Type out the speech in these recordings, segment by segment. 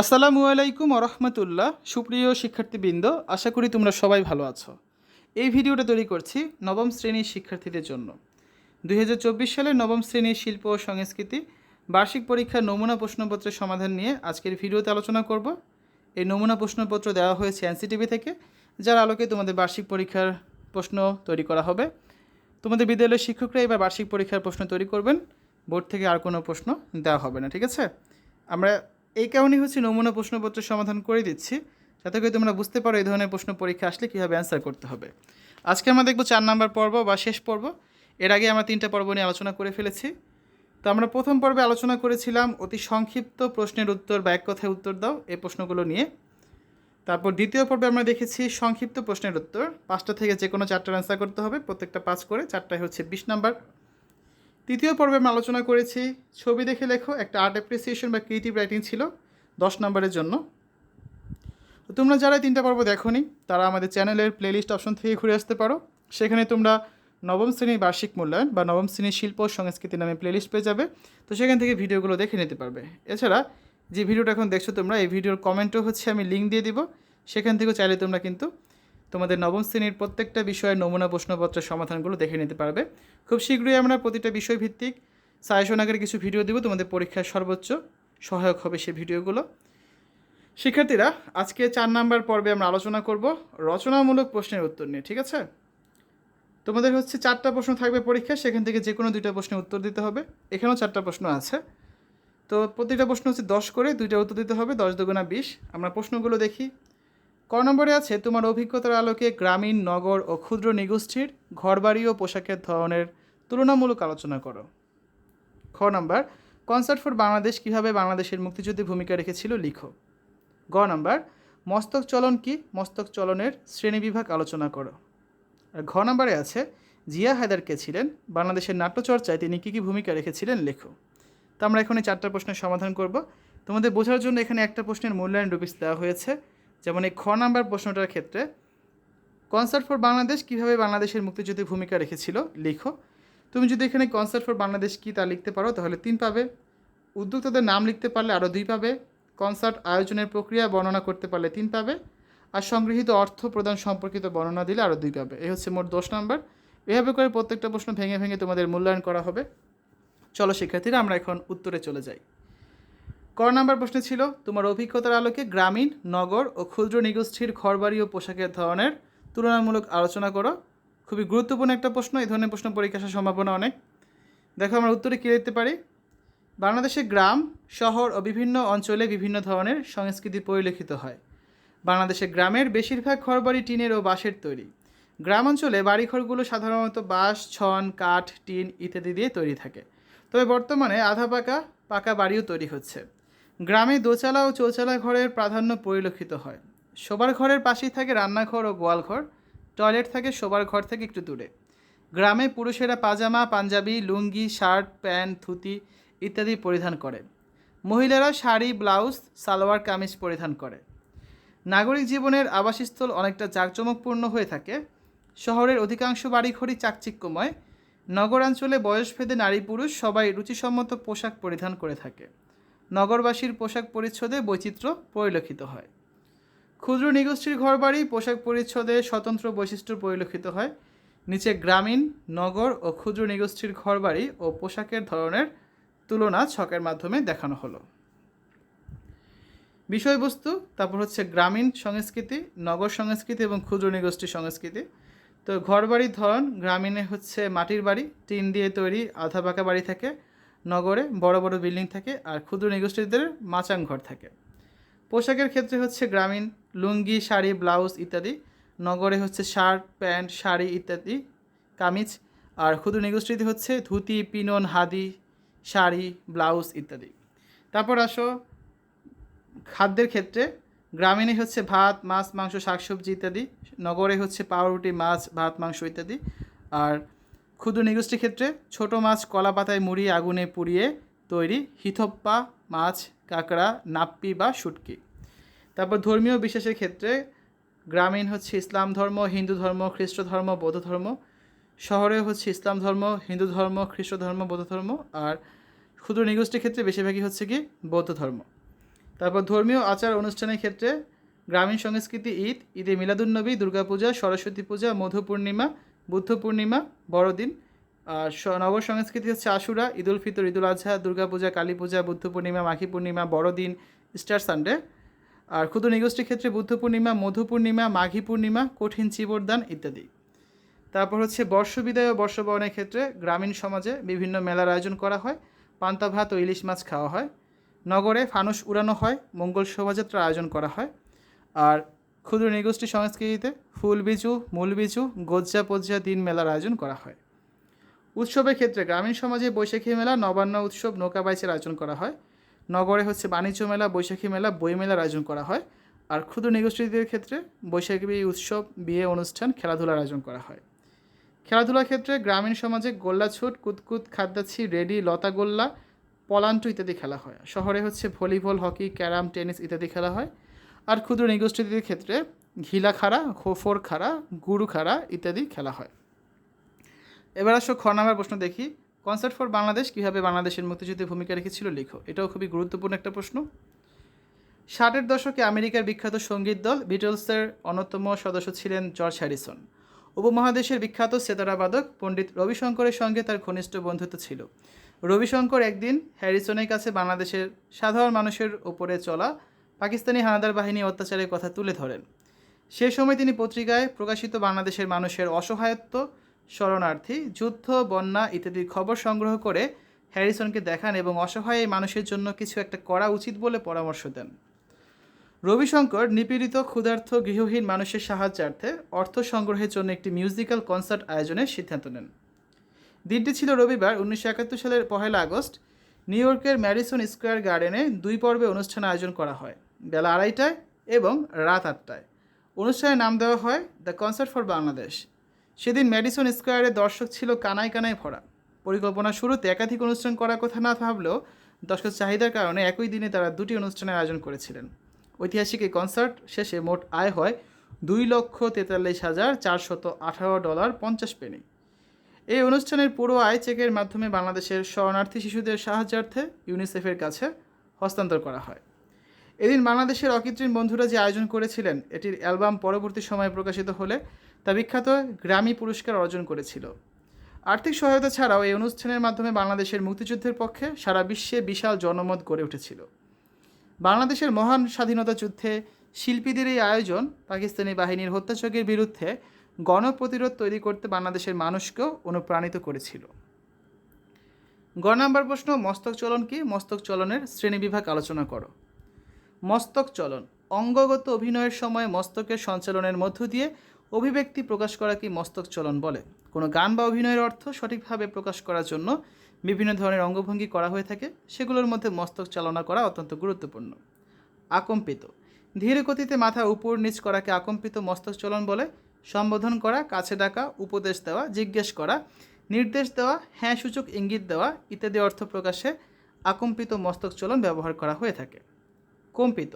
আসসালামু আলাইকুম রহমতুল্লাহ। সুপ্রিয় শিক্ষার্থীবৃন্দ, আশা করি তোমরা সবাই ভালো আছো। এই ভিডিওটা তৈরি করছি নবম শ্রেণীর শিক্ষার্থীদের জন্য। 2024 সালের নবম শ্রেণীর শিল্প ও সংস্কৃতি বার্ষিক পরীক্ষার নমুনা প্রশ্নপত্রের সমাধান নিয়ে আজকের ভিডিওতে আলোচনা করব। এই নমুনা প্রশ্নপত্র দেওয়া হয়েছে এনসিটিভি থেকে, যার আলোকে তোমাদের বার্ষিক পরীক্ষার প্রশ্ন তৈরি করা হবে। তোমাদের বিদ্যালয়ের শিক্ষকরা এবার বার্ষিক পরীক্ষার প্রশ্ন তৈরি করবেন, বোর্ড থেকে আর কোনো প্রশ্ন দেওয়া হবে না, ঠিক আছে? আমরা এই কারণেই নমুনা প্রশ্নপত্রের সমাধান করে দিচ্ছি, যাতে করে তোমরা বুঝতে পারো এই ধরনের প্রশ্ন পরীক্ষা আসলে কীভাবে অ্যান্সার করতে হবে। আজকে আমরা দেখব 4 নাম্বার পর্ব বা শেষ পর্ব। এর আগে আমরা 3টা পর্ব নিয়ে আলোচনা করে ফেলেছি। তো আমরা প্রথম পর্বে আলোচনা করেছিলাম অতি সংক্ষিপ্ত প্রশ্নের উত্তর বা এক কথায় উত্তর দাও, এই প্রশ্নগুলো নিয়ে। তারপর দ্বিতীয় পর্বে আমরা দেখেছি সংক্ষিপ্ত প্রশ্নের উত্তর 5টা থেকে যে কোনো 4টার অ্যান্সার করতে হবে, প্রত্যেকটা 5 করে, 4টায় 20 নাম্বার। তৃতীয় পর্বে আমরা আলোচনা করেছি ছবি দেখে লেখো, একটা আর্ট অ্যাপ্রিসিয়েশন বা ক্রিয়েটিভ রাইটিং ছিল 10 নাম্বারের জন্য। তো তোমরা যারা 3টা পর্ব দেখোনি তারা আমাদের চ্যানেলের প্লেলিস্ট অপশন থেকে ঘুরে আসতে পারো। সেখানে তোমরা নবম শ্রেণীর বার্ষিক মূল্যায়ন বা নবম শ্রেণীর শিল্প ও সংস্কৃতি নামে প্লেলিস্ট পেয়ে যাবে। তো সেখান থেকে ভিডিওগুলো দেখে নিতে পারবে। এছাড়া যে ভিডিওটা এখন দেখছো তোমরা, এই ভিডিওর কমেন্টও আমি লিঙ্ক দিয়ে দিব, সেখান থেকেও চাইলে তোমরা কিন্তু তোমাদের নবম শ্রেণীর প্রত্যেকটা বিষয়ের নমুনা প্রশ্নপত্রের সমাধানগুলো দেখে নিতে পারবে। খুব শীঘ্রই আমরা প্রতিটা বিষয়ভিত্তিক সাজেশন আকারে কিছু ভিডিও দেবো, তোমাদের পরীক্ষার সর্বোচ্চ সহায়ক হবে সেই ভিডিওগুলো। শিক্ষার্থীরা, আজকে 4 নাম্বার পর্বে আমরা আলোচনা করব রচনামূলক প্রশ্নের উত্তর নিয়ে, ঠিক আছে? তোমাদের 4টা প্রশ্ন থাকবে পরীক্ষা, সেখান থেকে যে কোনো 2টা প্রশ্নের উত্তর দিতে হবে। এখানেও 4টা প্রশ্ন আছে। তো প্রতিটা প্রশ্ন 10 করে, 2টা উত্তর দিতে হবে, 10 দুগুণা 20। আমরা প্রশ্নগুলো দেখি। ক নম্বরে আছে, তোমার অভিজ্ঞতার আলোকে গ্রামীণ, নগর ও ক্ষুদ্র নিগোষ্ঠীর ঘরবাড়ি ও পোশাকের ধরনের তুলনামূলক আলোচনা করো। খ নাম্বার, কনসার্ট ফর বাংলাদেশ কীভাবে বাংলাদেশের মুক্তিযুদ্ধে ভূমিকা রেখেছিল লিখো। গ নাম্বার, মস্তক চলন কি, মস্তক চলনের শ্রেণীবিভাগ আলোচনা করো। আর ঘ নাম্বারে আছে, জিয়া হায়দার কে ছিলেন, বাংলাদেশের নাট্যচর্চায় তিনি কী কী ভূমিকা রেখেছিলেন লেখো। তো আমরা এখন এই 4টা প্রশ্নের সমাধান করব। তোমাদের বোঝার জন্য এখানে একটা প্রশ্নের মূল্যায়ন রুপিস দেওয়া হয়েছে। যেমন এই খ নাম্বার প্রশ্নটার ক্ষেত্রে, কনসার্ট ফর বাংলাদেশ কীভাবে বাংলাদেশের মুক্তিযুদ্ধে ভূমিকা রেখেছিল লিখো। তুমি যদি এখানে কনসার্ট ফর বাংলাদেশ কী তা লিখতে পারো তাহলে 3 পাবে। উদ্যোক্তাদের নাম লিখতে পারলে আরও 2 পাবে। কনসার্ট আয়োজনের প্রক্রিয়া বর্ণনা করতে পারলে 3 পাবে। আর সংগৃহীত অর্থ প্রদান সম্পর্কিত বর্ণনা দিলে আরও 2 পাবে। এই মোট 10 নাম্বার। এভাবে করে প্রত্যেকটা প্রশ্ন ভেঙে ভেঙে তোমাদের মূল্যায়ন করা হবে। চলো শিক্ষার্থীরা, আমরা এখন উত্তরে চলে যাই। ক নাম্বার প্রশ্ন ছিল, তোমার অভিজ্ঞতার আলোকে গ্রামীণ, নগর ও ক্ষুদ্র নিগোষ্ঠীর ঘরবাড়ি ও পোশাকের ধরনের তুলনামূলক আলোচনা করো। খুবই গুরুত্বপূর্ণ একটা প্রশ্ন, এই ধরনের প্রশ্ন পরীক্ষা আসার সম্ভাবনা অনেক। দেখো আমরা উত্তরে কী লিখতে পারি। বাংলাদেশের গ্রাম, শহর ও বিভিন্ন অঞ্চলে বিভিন্ন ধরনের সংস্কৃতি পরিলক্ষিত হয়। বাংলাদেশের গ্রামের বেশিরভাগ ঘরবাড়ি টিনের ও বাঁশের তৈরি। গ্রাম অঞ্চলে বাড়িঘরগুলো সাধারণত বাঁশ, ছন, কাঠ, টিন ইত্যাদি দিয়ে তৈরি থাকে। তবে বর্তমানে আধা পাকা পাকা বাড়িও তৈরি হচ্ছে। গ্রামে দোচালা ও চৌচালা ঘরের প্রাধান্য পরিলক্ষিত হয়। শোবার ঘরের পাশেই থাকে রান্নাঘর ও গোয়ালঘর। টয়লেট থাকে শোবার ঘর থেকে একটু দূরে। গ্রামে পুরুষেরা পাজামা, পাঞ্জাবি, লুঙ্গি, শার্ট, প্যান্ট, ধুতি ইত্যাদি পরিধান করে। মহিলারা শাড়ি, ব্লাউজ, সালোয়ার কামিজ পরিধান করে। নাগরিক জীবনের আবাসস্থল অনেকটা জাঁকজমকপূর্ণ হয়ে থাকে। শহরের অধিকাংশ বাড়িঘরই চাকচিক্যময়। নগরাঞ্চলে বয়সভেদে নারী পুরুষ সবাই রুচিসম্মত পোশাক পরিধান করে থাকে। নগরবাসীর পোশাক পরিচ্ছদে বৈচিত্র্য পরিলক্ষিত হয়। ক্ষুদ্র নিগোষ্ঠীর ঘরবাড়ি পোশাক পরিচ্ছদে স্বতন্ত্র বৈশিষ্ট্য পরিলক্ষিত হয়। নিচে গ্রামীণ, নগর ও ক্ষুদ্র নিগোষ্ঠীর ঘরবাড়ি ও পোশাকের ধরনের তুলনা ছকের মাধ্যমে দেখানো হলো। বিষয়বস্তু, তারপর গ্রামীণ সংস্কৃতি, নগর সংস্কৃতি এবং ক্ষুদ্র নিগোষ্ঠী সংস্কৃতি। তো ঘরবাড়ির ধরন, গ্রামীণে মাটির বাড়ি, টিন দিয়ে তৈরি আধা পাকা বাড়ি থাকে। নগরে বড় বড় বিল্ডিং থাকে। আর ক্ষুদ্র নিগোষ্ঠীদের মাচাং ঘর থাকে। পোশাকের ক্ষেত্রে গ্রামীণ লুঙ্গি, শাড়ি, ব্লাউজ ইত্যাদি। নগরে শার্ট, প্যান্ট, শাড়ি ইত্যাদি কামিজ। আর ক্ষুদ্র নিগোষ্ঠীতে ধুতি, পিনন, হাদি, শাড়ি, ব্লাউজ ইত্যাদি। তারপর আসো খাদ্যের ক্ষেত্রে, গ্রামীণে ভাত, মাছ, মাংস, শাকসবজি ইত্যাদি। নগরে পাউরুটি, মাছ, ভাত, মাংস ইত্যাদি। আর ক্ষুদ্র নিগোষ্ঠীর ক্ষেত্রে ছোট মাছ কলা পাতায় মুড়িয়ে আগুনে পুড়িয়ে তৈরি হিথপ্পা মাছ, কাঁকড়া, নাপ্পি বা শুটকি। তারপর ধর্মীয় বিশ্বাসের ক্ষেত্রে, গ্রামীণ ইসলাম ধর্ম, হিন্দু ধর্ম, খ্রিস্ট ধর্ম, বৌদ্ধ ধর্ম। শহরে ইসলাম ধর্ম, হিন্দু ধর্ম, খ্রিস্ট ধর্ম, বৌদ্ধ ধর্ম। আর ক্ষুদ্র নিগোষ্ঠীর ক্ষেত্রে বেশিরভাগই কি বৌদ্ধ ধর্ম। তারপর ধর্মীয় আচার অনুষ্ঠানের ক্ষেত্রে গ্রামীণ সংস্কৃতি ঈদে মিলাদুন্নবী, দুর্গাপূজা, সরস্বতী পূজা, মধু পূর্ণিমা, বুদ্ধ পূর্ণিমা, বড়দিন। আর নব সংস্কৃতি হচ্ছে আশুরা, ঈদুল ফিতর, ঈদুল আজহা, দুর্গাপূজা, কালী পূজা, বুদ্ধ পূর্ণিমা, মাঘী পূর্ণিমা, বড়দিন, ইস্টার সানডে। আর ক্ষুদ্র নৃগোষ্ঠীর ক্ষেত্রে বুদ্ধ পূর্ণিমা, মধু পূর্ণিমা, মাঘী পূর্ণিমা, কঠিন চিবরদান ইত্যাদি। তারপর হচ্ছে বর্ষবিদায় ও বর্ষবরণের ক্ষেত্রে গ্রামীণ সমাজে বিভিন্ন মেলার আয়োজন করা হয়, পান্তা ভাত ও ইলিশ মাছ খাওয়া হয়, নগরে ফানুস উড়ানো হয়, মঙ্গল শোভাযাত্রার আয়োজন করা হয়। আর ক্ষুদ্র নৃগোষ্ঠী সংস্কৃতিতে ফুল বিচু, মূল বিচু, গজ্জা পজ্জা দিন মেলার আয়োজন করা হয়। উৎসবের ক্ষেত্রে গ্রামীণ সমাজে বৈশাখী মেলা, নবান্ন উৎসব, নৌকা বাইচের আয়োজন করা হয়। নগরে হচ্ছে বাণিজ্য মেলা, বৈশাখী মেলা, বই মেলার আয়োজন করা হয়। আর ক্ষুদ্র নৃগোষ্ঠীদের ক্ষেত্রে বৈশাখী উৎসব, বিয়ে অনুষ্ঠান, খেলাধুলার আয়োজন করা হয়। খেলাধুলার ক্ষেত্রে গ্রামীণ সমাজে গোল্লাছুট, কুতকুত, খাদ্যাছি, রেডি, লতাগোল্লা, পলান্টু ইত্যাদি খেলা হয়। শহরে হচ্ছে ভলিবল, হকি, ক্যারাম, টেনিস ইত্যাদি খেলা হয়। আর ক্ষুদ্র নৃগোষ্ঠীদের ক্ষেত্রে ঘিলা খাড়া, হোফর খাড়া, গুরু খাড়া ইত্যাদি খেলা হয়। এবার আসো খ নাম্বার প্রশ্ন দেখি। কনসার্ট ফর বাংলাদেশ কীভাবে বাংলাদেশের মুক্তিযুদ্ধে ভূমিকা রেখেছিল লিখো। এটাও খুবই গুরুত্বপূর্ণ একটা প্রশ্ন। 60-এর দশকে আমেরিকার বিখ্যাত সঙ্গীত দল বিটলসের অন্যতম সদস্য ছিলেন জর্জ হ্যারিসন। উপমহাদেশের বিখ্যাত সেতারাবাদক পণ্ডিত রবিশঙ্করের সঙ্গে তার ঘনিষ্ঠ বন্ধুত্ব ছিল। রবিশঙ্কর একদিন হ্যারিসনের কাছে বাংলাদেশের সাধারণ মানুষের ওপরে চলা পাকিস্তানি হানাদার বাহিনী অত্যাচারের কথা তুলে ধরেন। সে সময় তিনি পত্রিকায় প্রকাশিত বাংলাদেশের মানুষের অসহায়ত্ব, শরণার্থী, যুদ্ধ, বন্যা ইত্যাদির খবর সংগ্রহ করে হ্যারিসনকে দেখান এবং অসহায় এই মানুষের জন্য কিছু একটা করা উচিত বলে পরামর্শ দেন। রবিশঙ্কর নিপীড়িত, ক্ষুধার্ত, গৃহহীন মানুষের সাহায্যার্থে অর্থ সংগ্রহের জন্য একটি মিউজিক্যাল কনসার্ট আয়োজনের সিদ্ধান্ত নেন। দিনটি ছিল রবিবার, 1971 সালের 1 আগস্ট। নিউ ইয়র্কের ম্যাডিসন স্কোয়ার গার্ডেনে 2 পর্বে অনুষ্ঠান আয়োজন করা হয়, বেলা 2:30টায় এবং রাত 8টায়। অনুষ্ঠানের নাম দেওয়া হয় দ্য কনসার্ট ফর বাংলাদেশ। সেদিন ম্যাডিসন স্কোয়ারে দর্শক ছিল কানায় কানায় ভরা। পরিকল্পনার শুরুতে একাধিক অনুষ্ঠান করার কথা না ভাবলেও দর্শকের চাহিদার কারণে একই দিনে তারা 2টি অনুষ্ঠানের আয়োজন করেছিলেন। ঐতিহাসিক এই কনসার্ট শেষে মোট আয় হয় $2,43,418.50। এই অনুষ্ঠানের পুরো আয় চেকের মাধ্যমে বাংলাদেশের শরণার্থী শিশুদের সাহায্যার্থে ইউনিসেফের কাছে হস্তান্তর করা হয়। এদিন বাংলাদেশের অকৃত্রিম বন্ধুরা যে আয়োজন করেছিলেন, এটির অ্যালবাম পরবর্তী সময়ে প্রকাশিত হলে তা বিখ্যাত গ্র্যামি পুরস্কার অর্জন করেছিল। আর্থিক সহায়তা ছাড়াও এই অনুষ্ঠানের মাধ্যমে বাংলাদেশের মুক্তিযুদ্ধের পক্ষে সারা বিশ্বে বিশাল জনমত গড়ে উঠেছিল। বাংলাদেশের মহান স্বাধীনতা যুদ্ধে শিল্পীদের এই আয়োজন পাকিস্তানি বাহিনীর হত্যাযজ্ঞের বিরুদ্ধে গণপ্রতিরোধ তৈরি করতে বাংলাদেশের মানুষকেও অনুপ্রাণিত করেছিল। গ নাম্বার প্রশ্ন, মস্তক চলন কি? মস্তক চলনের শ্রেণীবিভাগ আলোচনা করো। মস্তক চলন অঙ্গগত অভিনয়ের সময় মস্তকের সঞ্চালনের মধ্য দিয়ে অভিব্যক্তি প্রকাশ করাকে মস্তক চলন বলে। কোনো গান বা অভিনয়ের অর্থ সঠিকভাবে প্রকাশ করার জন্য বিভিন্ন ধরনের অঙ্গভঙ্গি করা হয়ে থাকে, সেগুলোর মধ্যে মস্তক চালনা করা অত্যন্ত গুরুত্বপূর্ণ। আকম্পিত ধীর গতিতে মাথা উপর নিচ করাকে আকম্পিত মস্তক চলন বলে। সম্বোধন করা, কাছে ডাকা, উপদেশ দেওয়া, জিজ্ঞেস করা, নির্দেশ দেওয়া, হ্যাঁ সূচক ইঙ্গিত দেওয়া ইত্যাদি অর্থ প্রকাশে আকম্পিত মস্তক চলন ব্যবহার করা হয়ে থাকে। কম্পিত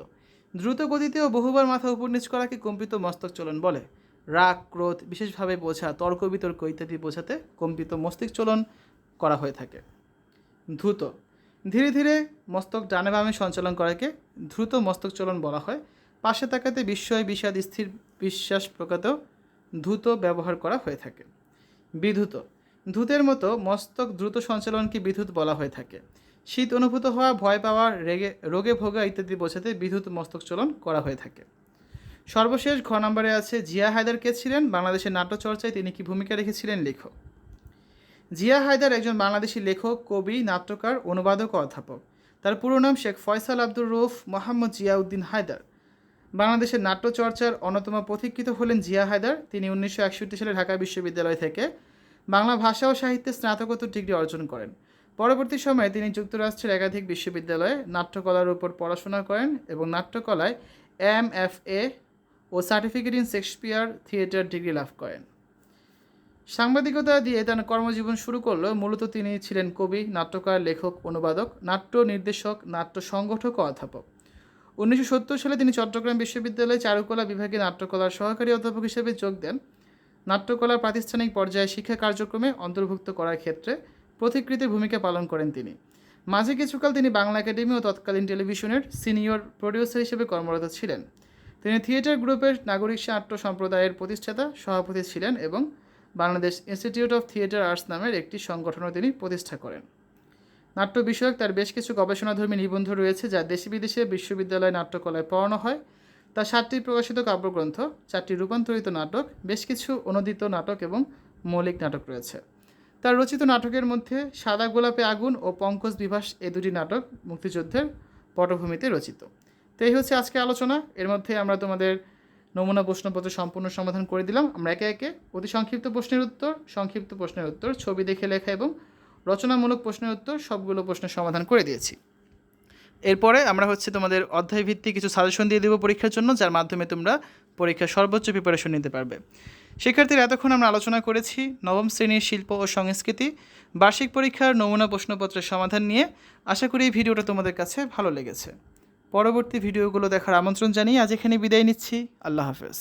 দ্রুত গতিতে ও বহুবার মাথা উপর নিচ করাকে কম্পিত মস্তক চলন বলে। রাগ, ক্রোধ, বিশেষভাবে বোঝা, তর্ক বিতর্ক ইত্যাদি বোঝাতে কম্পিত মস্তিষ্ক চলন করা হয়ে থাকে। দ্রুত ধীরে ধীরে মস্তক ডানে বামে সঞ্চালন করাকে দ্রুত মস্তক চলন বলা হয়। পাশে তাকাতে বিস্ময়, বিষাদ, স্থির বিশ্বাস প্রকাতেও দ্রুত ব্যবহার করা হয়ে থাকে। বিধূত ধূতের মতো মস্তক দ্রুত সঞ্চালনকে বিধূত বলা হয়ে থাকে। শীত অনুভূত হওয়া, ভয় পাওয়া, রোগে ভোগা ইত্যাদি বোঝাতে বিধূত মস্তক চলন করা হয়ে থাকে। সর্বশেষ ঘ নম্বরে আছে জিয়া হায়দার কে ছিলেন? বাংলাদেশের নাট্যচর্চায় তিনি কি ভূমিকা রেখেছিলেন লেখো। জিয়া হায়দার একজন বাংলাদেশি লেখক, কবি, নাট্যকার, অনুবাদক ও অধ্যাপক। তার পুরো নাম শেখ ফয়সাল আব্দুর রউফ মোহাম্মদ জিয়াউদ্দিন হায়দার। বাংলাদেশের নাট্যচর্চার অন্যতম পথিকৃৎ হলেন জিয়া হায়দার। তিনি 1961 সালে ঢাকা বিশ্ববিদ্যালয় থেকে বাংলা ভাষা ও সাহিত্যে স্নাতকোত্তর ডিগ্রি অর্জন করেন। পরবর্তী সময়ে তিনি যুক্তরাষ্ট্রের একাধিক বিশ্ববিদ্যালয়ে নাট্যকলার উপর পড়াশোনা করেন এবং নাট্যকলায় MFA ও certificate in Shakespeare theatre degree লাভ করেন। সাংবাদিকতা দিয়ে তার কর্মজীবন শুরু করলেও মূলত তিনি ছিলেন কবি, নাট্যকার, লেখক, অনুবাদক, নাট্য নির্দেশক, নাট্য সংগঠক ও অধ্যাপক। 1970 সালে তিনি চট্টগ্রাম বিশ্ববিদ্যালয়ে চারুকলা বিভাগে নাট্যকলার সহকারী অধ্যাপক হিসেবে যোগ দেন। নাট্যকলার প্রাতিষ্ঠানিক পর্যায়ে শিক্ষা কার্যক্রমে অন্তর্ভুক্ত করার ক্ষেত্রে পথিকৃতের ভূমিকা পালন করেন তিনি। মাঝে কিছুকাল তিনি বাংলা একাডেমি ও তৎকালীন টেলিভিশনের সিনিয়র প্রডিউসার হিসেবে কর্মরত ছিলেন। তিনি থিয়েটার গ্রুপের নাগরিক নাট্য সম্প্রদায়ের প্রতিষ্ঠাতা সভাপতি ছিলেন এবং Bangladesh institute of theatre arts নামের একটি সংগঠনও তিনি প্রতিষ্ঠা করেন। নাট্য বিষয়ক তার বেশ কিছু গবেষণাধর্মী নিবন্ধ রয়েছে, যা দেশে বিদেশে বিশ্ববিদ্যালয় নাট্যকলায় পড়ানো হয়। তার 7টি প্রকাশিত কাব্যগ্রন্থ, 4টি রূপান্তরিত নাটক, বেশ কিছু অনূদিত নাটক এবং মৌলিক নাটক রয়েছে। তার রচিত নাটকের মধ্যে সাদা গোলাপে আগুন ও পঙ্কজ বিভাস এই দুটি নাটক মুক্তিযুদ্ধের পটভূমিতে রচিত। তো এই হচ্ছে আজকে আলোচনা। এর মধ্যে আমরা তোমাদের নমুনা প্রশ্নপত্র সম্পূর্ণ সমাধান করে দিলাম। আমরা একে একে অতি সংক্ষিপ্ত প্রশ্নের উত্তর, সংক্ষিপ্ত প্রশ্নের উত্তর, ছবি দেখে লেখা এবং রচনামূলক প্রশ্নের উত্তর সবগুলো প্রশ্নের সমাধান করে দিয়েছি। এরপরে আমরা তোমাদের অধ্যায় ভিত্তিক কিছু সাজেশন দিয়ে দেবো পরীক্ষার জন্য, যার মাধ্যমে তোমরা পরীক্ষার সর্বোচ্চ প্রিপারেশন নিতে পারবে। শিক্ষার্থীরা, এতক্ষণ আমরা আলোচনা করেছি নবম শ্রেণীর শিল্প ও সংস্কৃতি বার্ষিক পরীক্ষার নমুনা প্রশ্নপত্রের সমাধান নিয়ে। আশা করি এই ভিডিওটা তোমাদের কাছে ভালো লেগেছে। পরবর্তী ভিডিওগুলো দেখার আমন্ত্রণ জানিয়ে আজ এখানে বিদায় নিচ্ছি। আল্লাহ হাফেজ।